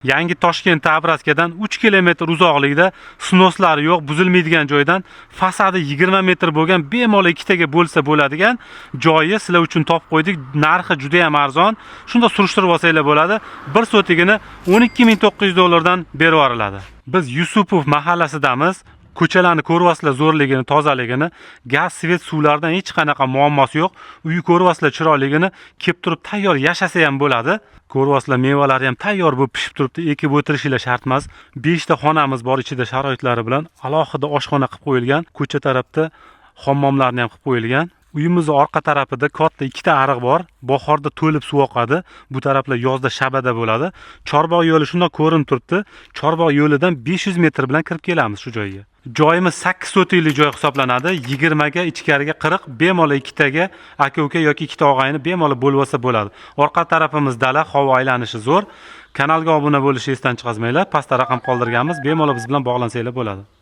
Yangi Toshkent Abraskadan 3 kilometr uzoqlikda snoslari yo'q, buzilmaydigan joydan fasadi 20 metr bo'lgan, bemalol ikkitaga bo'lsa bo'ladigan joyi sizlar uchun topib qo'ydik. Narxi juda ham arzon. Shunda surishtirib olsanglar bo'ladi. 1 sotigini $12,900 dan berib yuboriladi. Biz Yusupov mahallasidamiz. Ko'chalarni ko'ryapsizlar, zo'rligini, tozaligini, gaz, svet, suvlardan hech qanaqa muammosi yo'q. Uyi ko'ryapsizlar, chiroyligini, kelib turib tayyor yashasa ham bo'ladi. Ko'ryapsizlar, mevalari ham tayyor bo'lib pishib turibdi. Ekib o'tirishinglar shart emas. 5 ta xonamiz bor ichida sharoitlari bilan. Alohida oshxona qilib qo'yilgan. Ko'cha tarafda hammomlarni ham qilib qo'yilgan. Uyimizning orqa tarafida katta 2 ta ariq bor. Bahorda to'lib suv oqadi. Bu taraflar yozda shabada bo'ladi. Chorbog' yo'li shunday ko'rinib turibdi. Chorbog' yo'lidan 500 metr bilan kirib kelamiz shu joyga. Joyimiz 8 sotikli joy hisoblanadi. 20 ga, ichkariga 40, bemalol ikkitaga aka-uka yoki ikkita og'ayni bemalol bo'lib olsa bo'ladi. Orqa tarafimiz dala, havo aylanishi zo'r. Kanalga obuna bo'lishni esdan chiqarmanglar. Pastda raqam qoldirganmiz. Bemalol biz bilan bog'lansanglar bo'ladi.